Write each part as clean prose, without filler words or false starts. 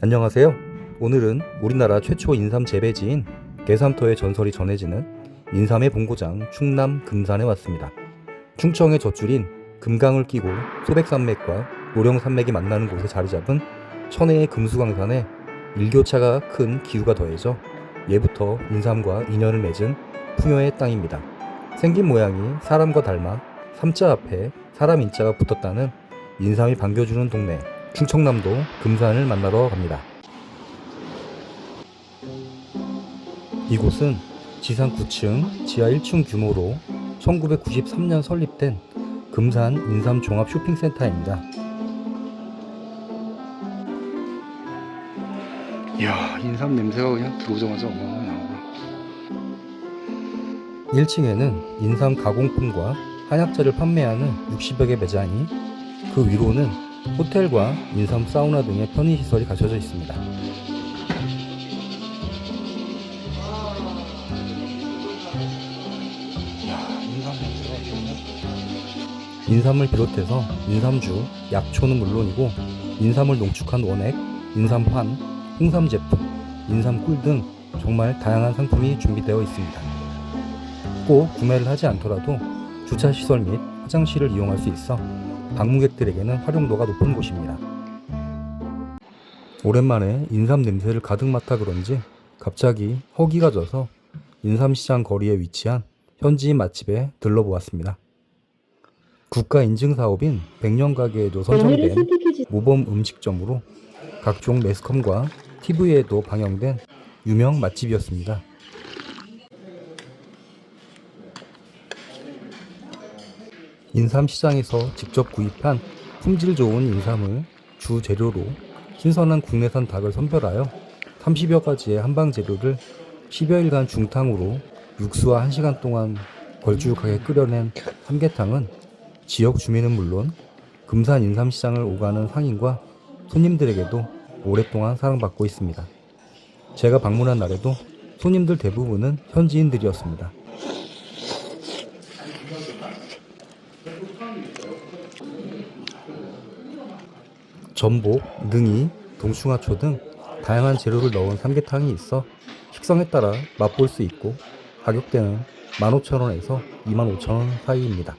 안녕하세요. 오늘은 우리나라 최초 인삼 재배지인 계삼터의 전설이 전해지는 인삼의 본고장 충남 금산에 왔습니다. 충청의 젖줄인 금강을 끼고 소백산맥과 노령산맥이 만나는 곳에 자리잡은 천혜의 금수강산에 일교차가 큰 기후가 더해져 예부터 인삼과 인연을 맺은 풍요의 땅입니다. 생긴 모양이 사람과 닮아 삼자 앞에 사람 인자가 붙었다는 인삼이 반겨주는 동네 충청남도 금산을 만나러 갑니다. 이곳은 지상 9층, 지하 1층 규모로 1993년 설립된 금산 인삼 종합 쇼핑센터입니다. 이야, 인삼 냄새가 그냥 들어오자마자 어마어마하게 나오고. 1층에는 인삼 가공품과 한약재를 판매하는 60여 개 매장이, 그 위로는 호텔과 인삼 사우나 등의 편의시설이 갖춰져 있습니다. 이야, 인삼 냄새가 그냥. 인삼을 비롯해서 인삼주, 약초는 물론이고 인삼을 농축한 원액, 인삼환, 홍삼 제품, 인삼꿀 등 정말 다양한 상품이 준비되어 있습니다. 꼭 구매를 하지 않더라도 주차시설 및 화장실을 이용할 수 있어 방문객들에게는 활용도가 높은 곳입니다. 오랜만에 인삼 냄새를 가득 맡아 그런지 갑자기 허기가 져서 인삼시장 거리에 위치한 현지인 맛집에 들러보았습니다. 국가 인증 사업인 백년가게에도 선정된 모범 음식점으로 각종 매스컴과 TV에도 방영된 유명 맛집이었습니다. 인삼시장에서 직접 구입한 품질 좋은 인삼을 주 재료로 신선한 국내산 닭을 선별하여 30여 가지의 한방 재료를 10여일간 중탕으로 육수와 1시간 동안 걸쭉하게 끓여낸 삼계탕은 지역 주민은 물론 금산 인삼시장을 오가는 상인과 손님들에게도 오랫동안 사랑받고 있습니다. 제가 방문한 날에도 손님들 대부분은 현지인들이었습니다. 전복, 능이, 동충하초 등 다양한 재료를 넣은 삼계탕이 있어 식성에 따라 맛볼 수 있고 가격대는 15,000원에서 25,000원 사이입니다.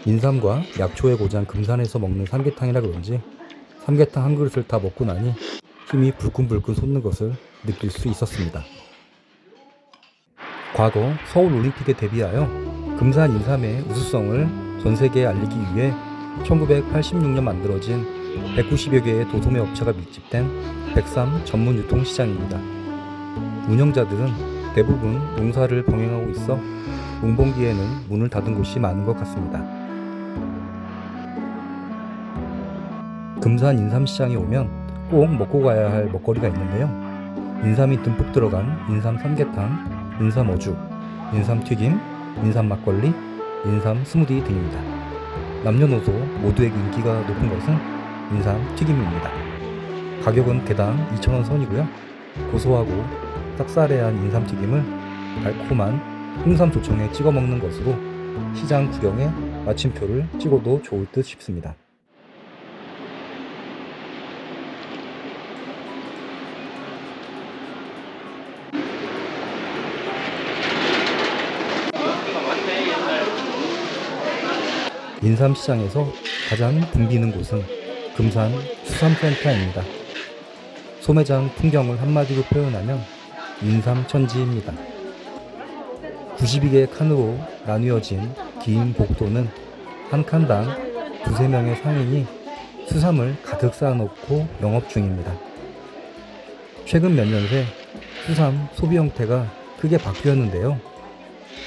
인삼과 약초의 고장 금산에서 먹는 삼계탕이라 그런지 삼계탕 한 그릇을 다 먹고 나니 힘이 불끈불끈 솟는 것을 느낄 수 있었습니다. 과거 서울올림픽에 대비하여 금산 인삼의 우수성을 전세계에 알리기 위해 1986년 만들어진 190여 개의 도소매 업체가 밀집된 백삼 전문 유통시장입니다. 운영자들은 대부분 농사를 병행하고 있어 농번기에는 문을 닫은 곳이 많은 것 같습니다. 금산 인삼시장에 오면 꼭 먹고 가야 할 먹거리가 있는데요. 인삼이 듬뿍 들어간 인삼 삼계탕, 인삼 어죽, 인삼 튀김, 인삼 막걸리, 인삼 스무디 등입니다. 남녀노소 모두에게 인기가 높은 것은 인삼 튀김입니다. 가격은 개당 2,000원 선이고요. 고소하고 쌉싸래한 인삼 튀김을 달콤한 홍삼 조청에 찍어 먹는 것으로 시장 구경에 마침표를 찍어도 좋을 듯 싶습니다. 인삼시장에서 가장 붐비는 곳은 금산 수삼센터입니다. 소매장 풍경을 한마디로 표현하면 인삼천지입니다. 92개의 칸으로 나뉘어진 긴 복도는 한 칸당 2~3명의 상인이 수삼을 가득 쌓아놓고 영업 중입니다. 최근 몇 년 새 수삼 소비 형태가 크게 바뀌었는데요.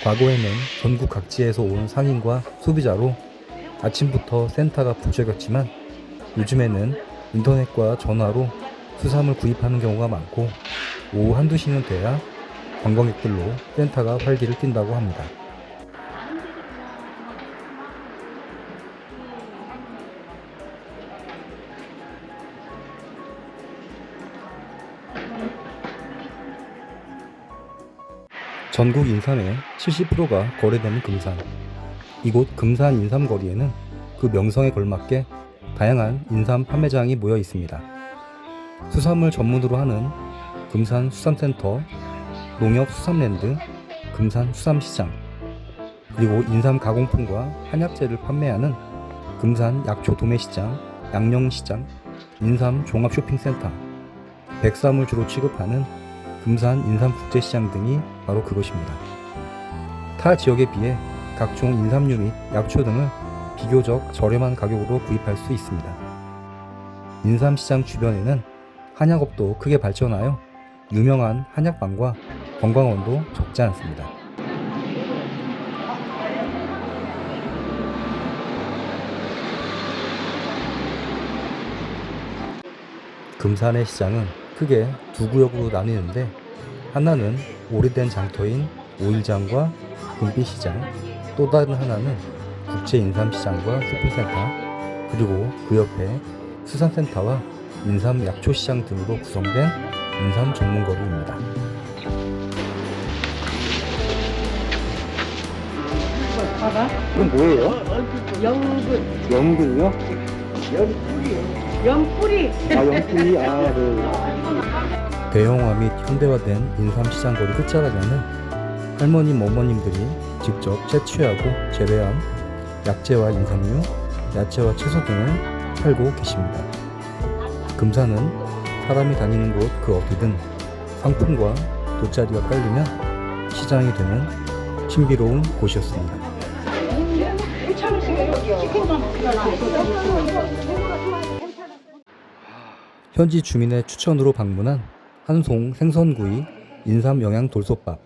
과거에는 전국 각지에서 온 상인과 소비자로 아침부터 센터가 북적였지만 요즘에는 인터넷과 전화로 수삼을 구입하는 경우가 많고 오후 1~2시는 돼야 관광객들로 센터가 활기를 띈다고 합니다. 전국 인삼의 70%가 거래되는 금산. 이곳 금산 인삼거리에는 그 명성에 걸맞게 다양한 인삼 판매장이 모여 있습니다. 수산물 전문으로 하는 금산 수산센터, 농협 수산랜드, 금산 수산시장, 그리고 인삼 가공품과 한약재를 판매하는 금산 약초 도매시장, 양령시장, 인삼 종합쇼핑센터, 백삼을 주로 취급하는 금산 인삼국제시장 등이 바로 그것입니다. 타 지역에 비해 각종 인삼류 및 약초 등을 비교적 저렴한 가격으로 구입할 수 있습니다. 인삼시장 주변에는 한약업도 크게 발전하여 유명한 한약방과 관광원도 적지 않습니다. 금산의 시장은 크게 두 구역으로 나뉘는데, 하나는 오래된 장터인 오일장과 금빛시장, 또 다른 하나는 국제인삼시장과 쇼핑센터, 그리고 그 옆에 수산센터와 인삼약초시장 등으로 구성된 인삼 전문거리입니다. 봐봐. 이건 뭐예요? 연근, 연근요? 연뿌리. 아, 연뿌리. 아, 네. 대형화 및 현대화된 인삼시장거리 끝자락에는 할머님, 어머님들이 직접 채취하고 재배한 약재와 인삼류, 야채와 채소 등을 팔고 계십니다. 금산은 사람이 다니는 곳 그 어디든 상품과 돗자리가 깔리면 시장이 되는 신비로운 곳이었습니다. 현지 주민의 추천으로 방문한 한송 생선구이 인삼 영양 돌솥밥.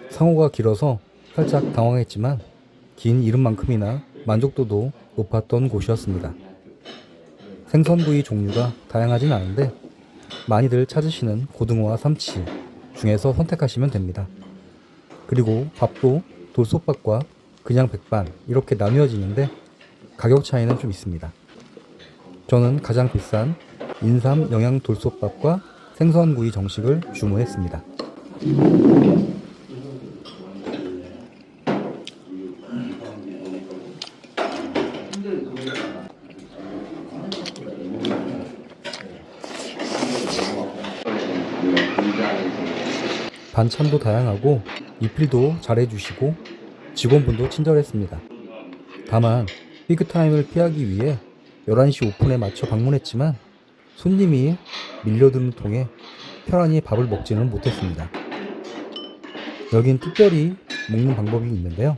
상호가 길어서 살짝 당황했지만 긴 이름만큼이나 만족도도 높았던 곳이었습니다. 생선구이 종류가 다양하진 않은데 많이들 찾으시는 고등어와 삼치 중에서 선택하시면 됩니다. 그리고 밥도 돌솥밥과 그냥 백반 이렇게 나뉘어지는데 가격 차이는 좀 있습니다. 저는 가장 비싼 인삼 영양 돌솥밥과 생선구이 정식을 주문했습니다. 반찬도 다양하고 리필도 잘해주시고 직원분도 친절했습니다. 다만 피크타임을 피하기 위해 11시 오픈에 맞춰 방문했지만 손님이 밀려드는 통에 편안히 밥을 먹지는 못했습니다. 여긴 특별히 먹는 방법이 있는데요.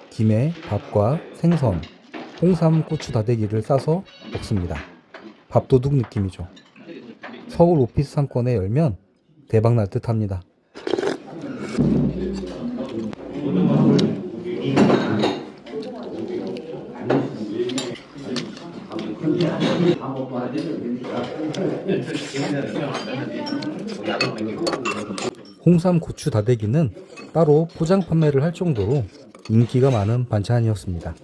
김에 밥과 생선, 홍삼, 고추 다대기를 싸서 먹습니다. 밥도둑 느낌이죠. 서울 오피스 상권에 열면 대박 날 듯 합니다. 홍삼 고추 다대기는 따로 포장 판매를 할 정도로 인기가 많은 반찬이었습니다.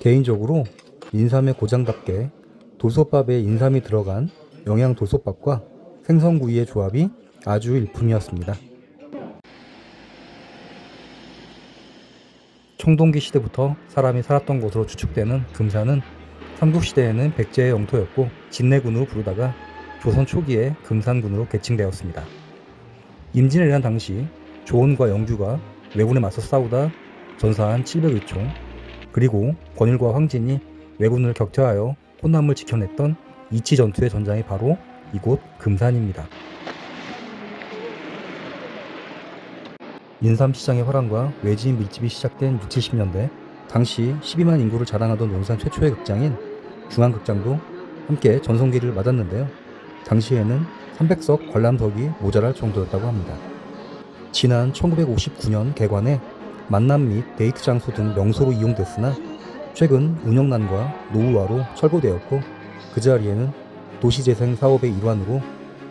개인적으로 인삼의 고장답게 돌솥밥에 인삼이 들어간 영양 돌솥밥과 생선구이의 조합이 아주 일품이었습니다. 청동기 시대부터 사람이 살았던 곳으로 추측되는 금산은 삼국시대에는 백제의 영토였고 진내군으로 부르다가 조선 초기에 금산군으로 개칭되었습니다. 임진왜란 당시 조원과 영규가 왜군에 맞서 싸우다 전사한 700의 그리고 권율과 황진이 왜군을 격퇴하여 호남을 지켜냈던 이치전투의 전장이 바로 이곳 금산입니다. 인삼시장의 화랑과 외지인 밀집이 시작된 6, 70년대 당시 12만 인구를 자랑하던 논산 최초의 극장인 중앙극장도 함께 전성기를 맞았는데요. 당시에는 300석 관람석이 모자랄 정도였다고 합니다. 지난 1959년 개관해 만남 및 데이트 장소 등 명소로 이용됐으나 최근 운영난과 노후화로 철거되었고 그 자리에는 도시재생 사업의 일환으로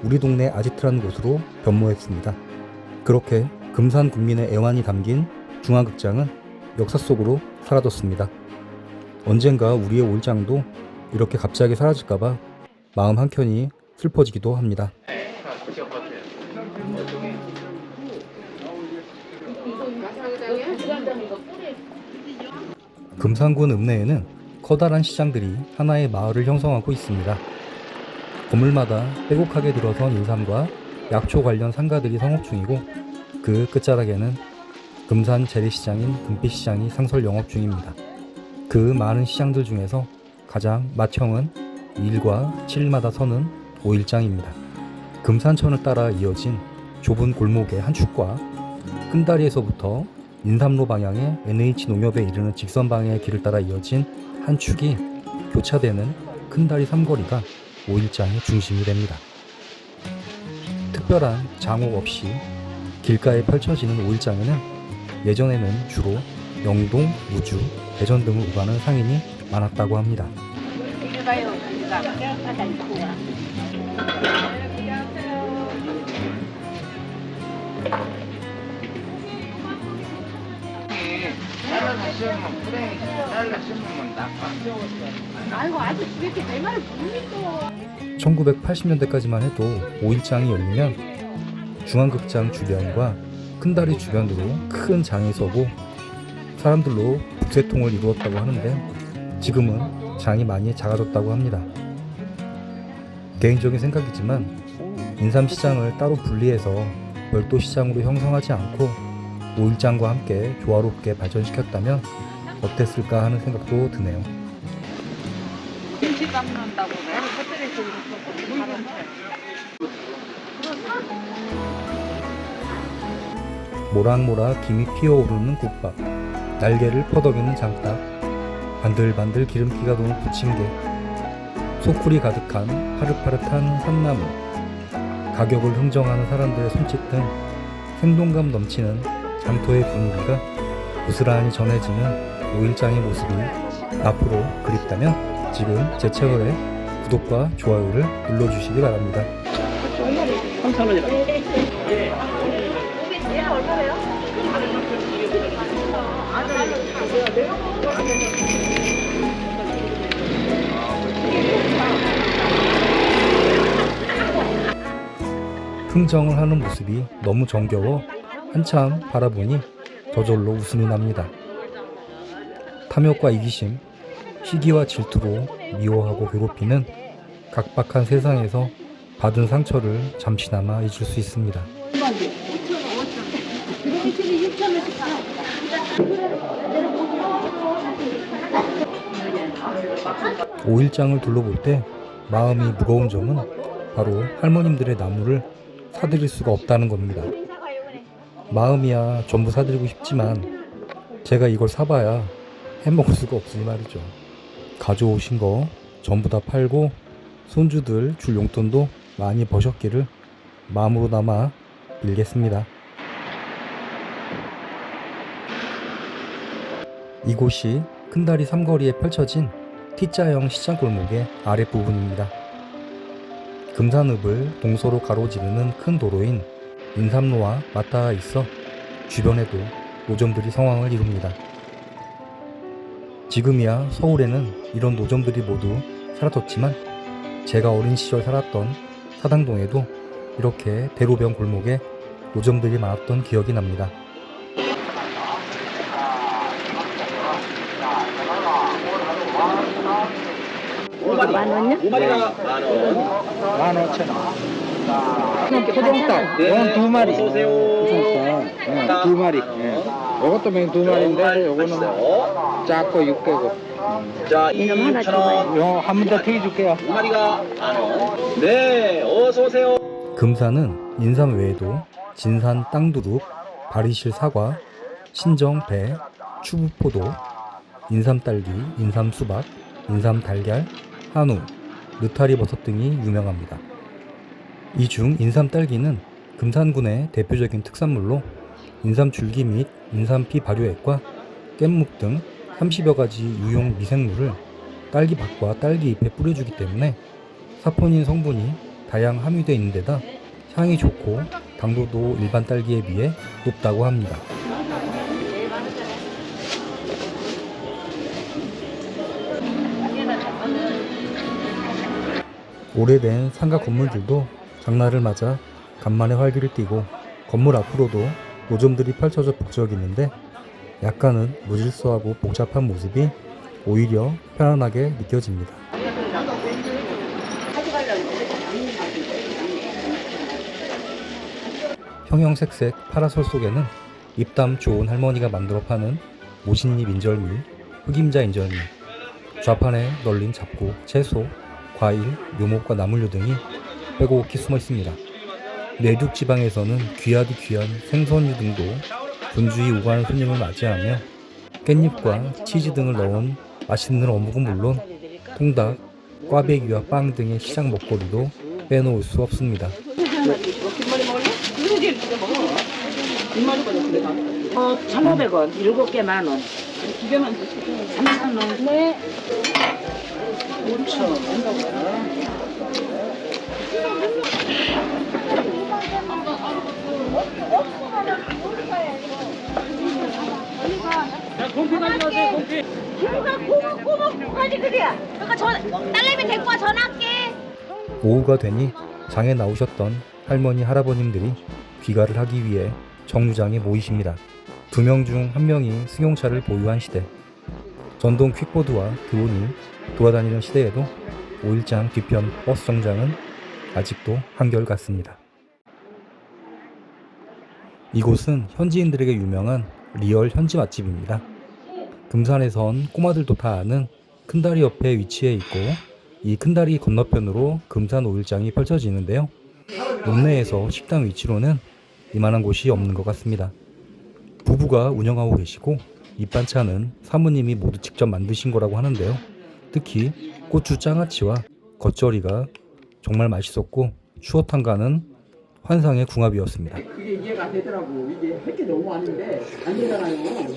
우리 동네 아지트라는 곳으로 변모했습니다. 그렇게 금산 군민의 애환이 담긴 중앙극장은 역사 속으로 사라졌습니다. 언젠가 우리의 올장도 이렇게 갑자기 사라질까봐 마음 한켠이 슬퍼지기도 합니다. 금산군 읍내에는 커다란 시장들이 하나의 마을을 형성하고 있습니다. 건물마다 빼곡하게 들어선 인삼과 약초 관련 상가들이 성업 중이고 그 끝자락에는 금산 재래시장인 금빛시장이 상설 영업 중입니다. 그 많은 시장들 중에서 가장 맏형은 2일과 7일마다 서는 5일장입니다. 금산천을 따라 이어진 좁은 골목의 한 축과 끈다리에서부터 인삼로 방향의 NH 농협에 이르는 직선 방향의 길을 따라 이어진 한 축이 교차되는 큰다리 삼거리가 5일장의 중심이 됩니다. 특별한 장옥 없이 길가에 펼쳐지는 5일장에는 예전에는 주로 영동, 무주, 대전 등을 오가는 상인이 많았다고 합니다. 아이고 아직 이렇게 내 말을 못 믿어. 1980년대까지만 해도 5일장이 열리면 중앙극장 주변과 큰다리 주변으로 큰 장이 서고 사람들로 북새통을 이루었다고 하는데 지금은 장이 많이 작아졌다고 합니다. 개인적인 생각이지만 인삼시장을 따로 분리해서 별도 시장으로 형성하지 않고 5일장과 함께 조화롭게 발전시켰다면 어땠을까 하는 생각도 드네요. 김치 담는다고 내가 터뜨렸어. 모락모락 김이 피어오르는 국밥, 날개를 퍼덕이는 장닭, 반들반들 기름기가 도는 부침개, 소쿠리 가득한 파릇파릇한 산나물, 가격을 흥정하는 사람들의 손짓 등 생동감 넘치는 장터의 분위기가 고스란히 전해지는 5일장의 모습이 앞으로 그립다면 지금 제 채널에 구독과 좋아요를 눌러주시기 바랍니다. 3,000원이라. 흥정을 하는 모습이 너무 정겨워 한참 바라보니 저절로 웃음이 납니다. 탐욕과 이기심, 시기와 질투로 미워하고 괴롭히는 각박한 세상에서 받은 상처를 잠시나마 잊을 수 있습니다. 5일장을 둘러볼 때 마음이 무거운 점은 바로 할머님들의 나무를 사드릴 수가 없다는 겁니다. 마음이야 전부 사드리고 싶지만 제가 이걸 사봐야 해먹을 수가 없으니 말이죠. 가져오신 거 전부 다 팔고 손주들 줄 용돈도 많이 버셨기를 마음으로나마 빌겠습니다. 이곳이 큰다리 삼거리에 펼쳐진 T자형 시장골목의 아랫부분입니다. 금산읍을 동서로 가로지르는 큰 도로인 인삼로와 맞닿아 있어 주변에도 노점들이 성황을 이룹니다. 지금이야 서울에는 이런 노점들이 모두 사라졌지만 제가 어린 시절 살았던 사당동에도 이렇게 대로변 골목에 노점들이 많았던 기억이 납니다. 만 원이요? 5마리가 10,000원. 15,000원. 소정닭, 이건 2마리. 소정닭, 2마리. 이것도 맹 2마리인데, 요거는 작고 6개고. 자, 이놈 하나 줘봐요. 요 한 번 더 튀겨줄게요. 2마리가 10,000원. 네, 어서 오세요. 금산은 인삼 외에도 진산 땅두릅, 바리실 사과, 신정 배, 추부포도, 인삼딸기, 인삼수박, 인삼달걀, 한우, 느타리 버섯 등이 유명합니다. 이 중 인삼딸기는 금산군의 대표적인 특산물로 인삼줄기 및 인삼피 발효액과 깻묵 등 30여 가지 유용 미생물을 딸기밭과 딸기잎에 뿌려주기 때문에 사포닌 성분이 다량 함유되어 있는 데다 향이 좋고 당도도 일반 딸기에 비해 높다고 합니다. 오래된 상가 건물들도 장날을 맞아 간만에 활기를 띠고 건물 앞으로도 노점들이 펼쳐져 북적이는데 약간은 무질서하고 복잡한 모습이 오히려 편안하게 느껴집니다. 형형색색 파라솔 속에는 입담 좋은 할머니가 만들어 파는 모신잎 인절미, 흑임자 인절미, 좌판에 널린 잡곡, 채소, 과일, 묘목과 나물류 등이 빼곡히 숨어 있습니다. 내륙 지방에서는 귀하디 귀한 생선류 등도 분주히 오가는 손님을 맞이하며 깻잎과 치즈 등을 넣은 맛있는 어묵은 물론 통닭, 꽈배기와 빵 등의 시장 먹거리도 빼놓을 수 없습니다. 뒷머리 먹을래? 그러지 먹어. 뒷머리 거든 그래. 1,500원, 7개 만원. 두 개만 주시고. 3,000원. 네. 5,000원. 꼬박꼬박꼬박꼬박까지 그래야. 그러니까 딸내미 데리고 와 전화할게. 오후가 되니 장에 나오셨던 할머니 할아버님들이 귀가를 하기 위해 정류장에 모이십니다. 2명 중 1명이 승용차를 보유한 시대, 전동 퀵보드와 드론이 돌아다니는 시대에도 5일장 뒤편 버스 정장은 아직도 한결같습니다. 이곳은 현지인들에게 유명한 리얼 현지 맛집입니다. 금산에선 꼬마들도 다 아는 큰다리 옆에 위치해 있고 이 큰다리 건너편으로 금산 5일장이 펼쳐지는데요. 동네에서 식당 위치로는 이만한 곳이 없는 것 같습니다. 부부가 운영하고 계시고 밑반찬은 사모님이 모두 직접 만드신 거라고 하는데요. 특히 고추 장아찌와 겉절이가 정말 맛있었고 추어탕과는 환상의 궁합이었습니다. 그게 이해가 안 되더라고. 이게 할 게 너무 많은데 안 되잖아요.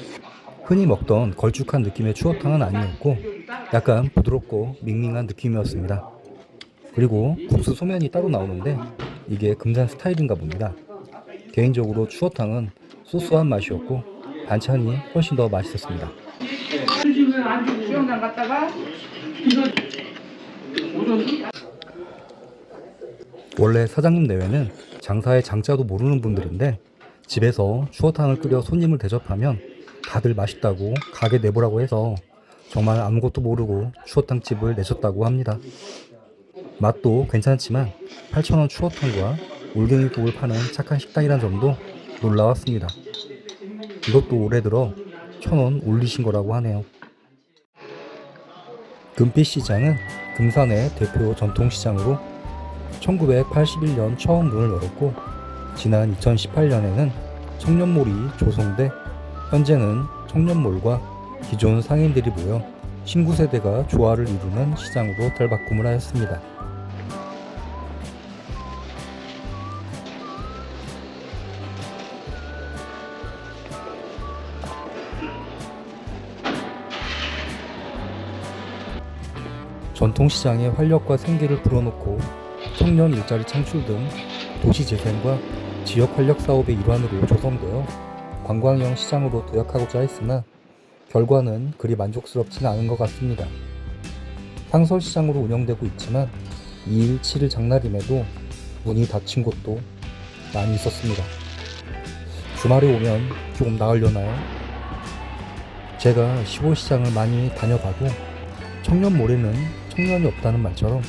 흔히 먹던 걸쭉한 느낌의 추어탕은 아니었고 약간 부드럽고 밍밍한 느낌이었습니다. 그리고 국수 소면이 따로 나오는데 이게 금산 스타일인가 봅니다. 개인적으로 추어탕은 소소한 맛이었고 반찬이 훨씬 더 맛있었습니다. 수영장 갔다가 원래 사장님 내외는 장사의 장자도 모르는 분들인데 집에서 추어탕을 끓여 손님을 대접하면 다들 맛있다고 가게 내보라고 해서 정말 아무것도 모르고 추어탕집을 내셨다고 합니다. 맛도 괜찮지만 8,000원 추어탕과 올갱이국을 파는 착한 식당이란 점도 놀라웠습니다. 이것도 올해 들어 1,000원 올리신 거라고 하네요. 금빛시장은 금산의 대표 전통시장으로 1981년 처음 문을 열었고 지난 2018년에는 청년몰이 조성돼 현재는 청년몰과 기존 상인들이 모여 신구 세대가 조화를 이루는 시장으로 탈바꿈을 하였습니다. 전통시장의 활력과 생기를 불어넣고 청년 일자리 창출 등 도시재생과 지역 활력 사업의 일환으로 조성되어 관광형 시장으로 도약하고자 했으나 결과는 그리 만족스럽지는 않은 것 같습니다. 상설시장으로 운영되고 있지만 2일 7일 장날임에도 문이 닫힌 곳도 많이 있었습니다. 주말에 오면 조금 나으려나요? 제가 시골시장을 많이 다녀봐도 청년몰에는 청년이 없다는 말처럼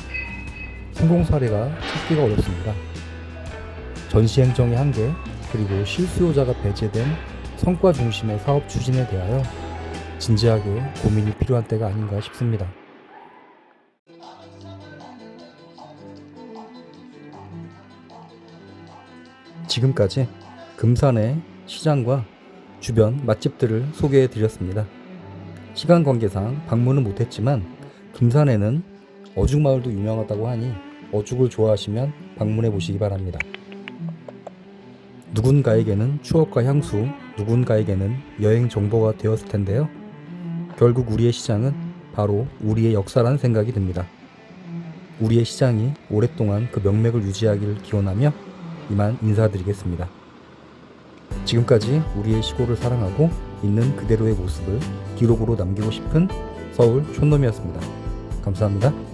성공 사례가 찾기가 어렵습니다. 전시행정의 한계 그리고 실수요자가 배제된 성과 중심의 사업 추진에 대하여 진지하게 고민이 필요한 때가 아닌가 싶습니다. 지금까지 금산의 시장과 주변 맛집들을 소개해 드렸습니다. 시간 관계상 방문은 못했지만 금산에는 어죽마을도 유명하다고 하니 어죽을 좋아하시면 방문해 보시기 바랍니다. 누군가에게는 추억과 향수, 누군가에게는 여행 정보가 되었을 텐데요. 결국 우리의 시장은 바로 우리의 역사라는 생각이 듭니다. 우리의 시장이 오랫동안 그 명맥을 유지하기를 기원하며 이만 인사드리겠습니다. 지금까지 우리의 시골을 사랑하고 있는 그대로의 모습을 기록으로 남기고 싶은 서울 촌놈이었습니다. 감사합니다.